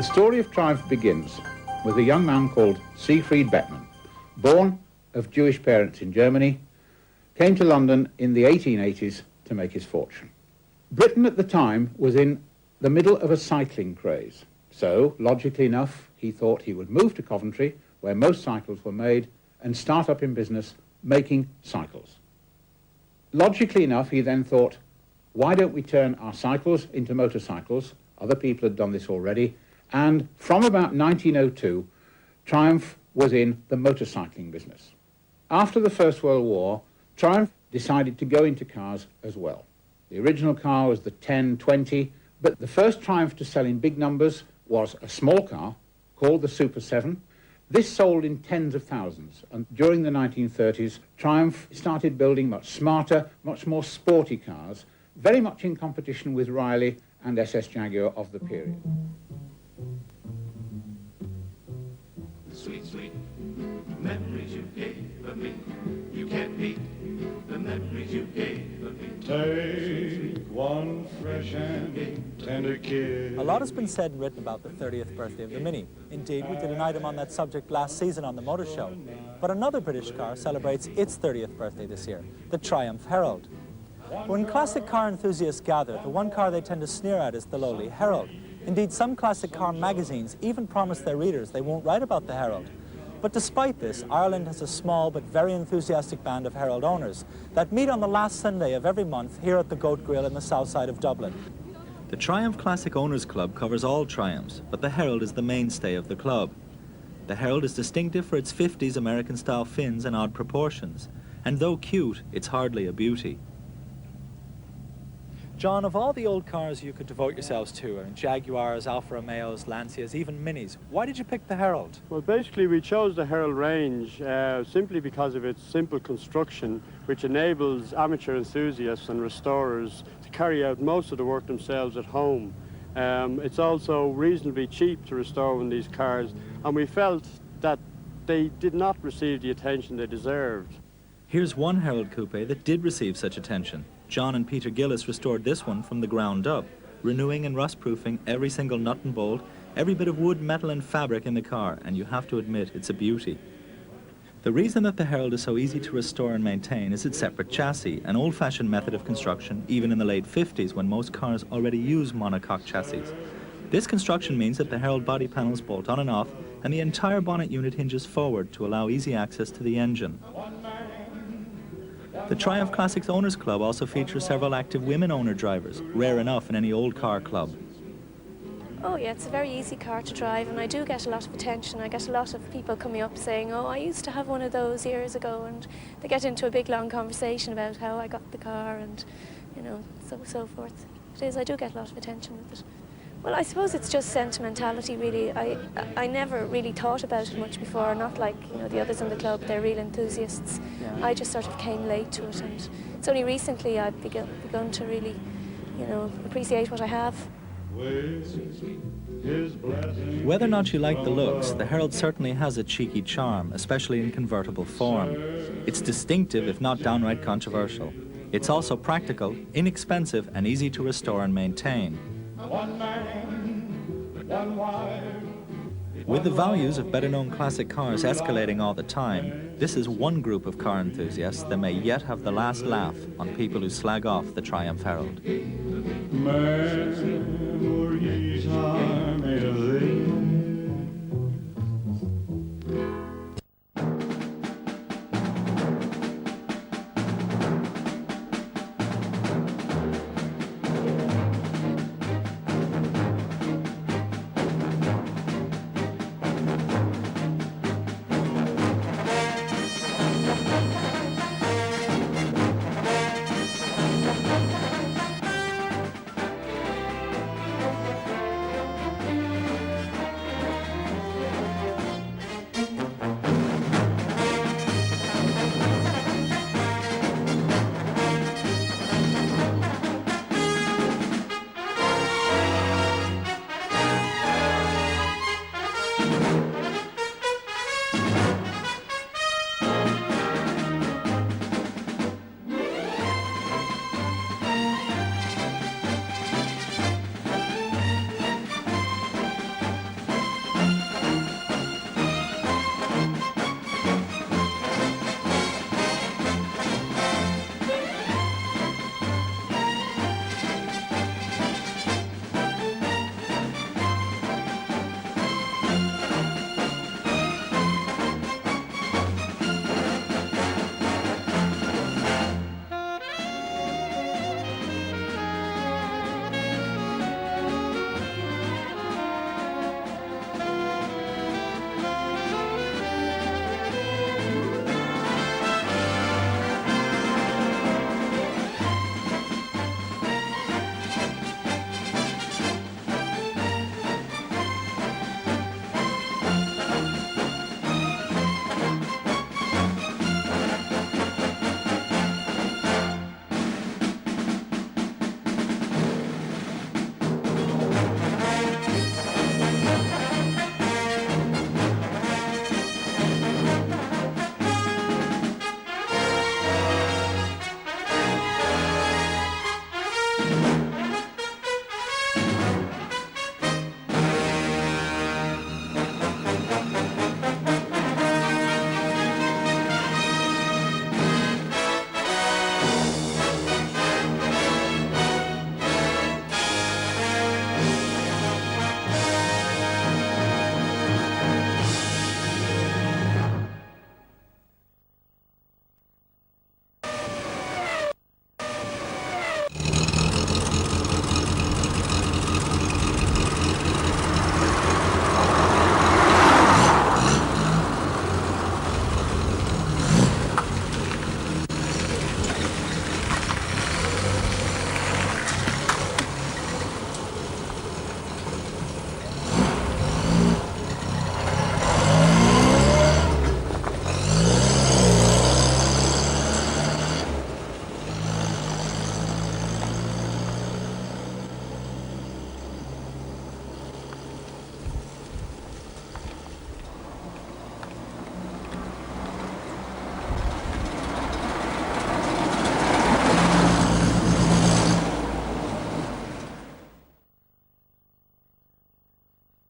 The story of Triumph begins with a young man called Siegfried Beckmann, born of Jewish parents in Germany, came to London in the 1880s to make his fortune. Britain at the time was in the middle of a cycling craze, so logically enough he thought he would move to Coventry, where most cycles were made, and start up in business making cycles. Logically enough, he then thought, why don't we turn our cycles into motorcycles? Other people had done this already. And from about 1902, Triumph was in the motorcycling business. After the First World War, Triumph decided to go into cars as well. The original car was the 1020, but the first Triumph to sell in big numbers was a small car called the Super 7. This sold in tens of thousands, and during the 1930s, Triumph started building much smarter, much more sporty cars, very much in competition with Riley and SS Jaguar of the period. Sweet, sweet memories you gave me. You can't beat the memories you gave me. Take one fresh and tender kiss. A lot has been said and written about the 30th birthday of the Mini. Indeed, we did an item on that subject last season on the Motor Show. But another British car celebrates its 30th birthday this year, the Triumph Herald. When classic car enthusiasts gather, the one car they tend to sneer at is the lowly Herald. Indeed, some classic car magazines even promise their readers they won't write about the Herald. But despite this, Ireland has a small but very enthusiastic band of Herald owners that meet on the last Sunday of every month here at the Goat Grill in the south side of Dublin. The Triumph Classic Owners Club covers all Triumphs, but the Herald is the mainstay of the club. The Herald is distinctive for its 50s American-style fins and odd proportions, and though cute, it's hardly a beauty. John, of all the old cars you could devote yourselves to, and Jaguars, Alfa Romeos, Lancias, even Minis, why did you pick the Herald? Well, basically we chose the Herald range simply because of its simple construction, which enables amateur enthusiasts and restorers to carry out most of the work themselves at home. It's also reasonably cheap to restore one of these cars, and we felt that they did not receive the attention they deserved. Here's one Herald coupe that did receive such attention. John and Peter Gillis restored this one from the ground up, renewing and rust-proofing every single nut and bolt, every bit of wood, metal and fabric in the car, and you have to admit it's a beauty. The reason that the Herald is so easy to restore and maintain is its separate chassis, an old-fashioned method of construction even in the late 50s when most cars already use monocoque chassis. This construction means that the Herald body panels bolt on and off, and the entire bonnet unit hinges forward to allow easy access to the engine. The Triumph Classics Owners Club also features several active women owner-drivers, rare enough in any old car club. Oh yeah, it's a very easy car to drive, and I do get a lot of attention. I get a lot of people coming up saying, oh, I used to have one of those years ago, and they get into a big long conversation about how I got the car and, you know, so forth. It is, I do get a lot of attention with it. Well, I suppose it's just sentimentality, really. I never really thought about it much before, not like, you know, the others in the club, they're real enthusiasts. Yeah. I just sort of came late to it, and it's only recently I've begun to really, you know, appreciate what I have. Whether or not you like the looks, the Herald certainly has a cheeky charm, especially in convertible form. It's distinctive, if not downright controversial. It's also practical, inexpensive, and easy to restore and maintain. One man, one wife. With the values of better-known classic cars escalating all the time, this is one group of car enthusiasts that may yet have the last laugh on people who slag off the Triumph Herald. Memories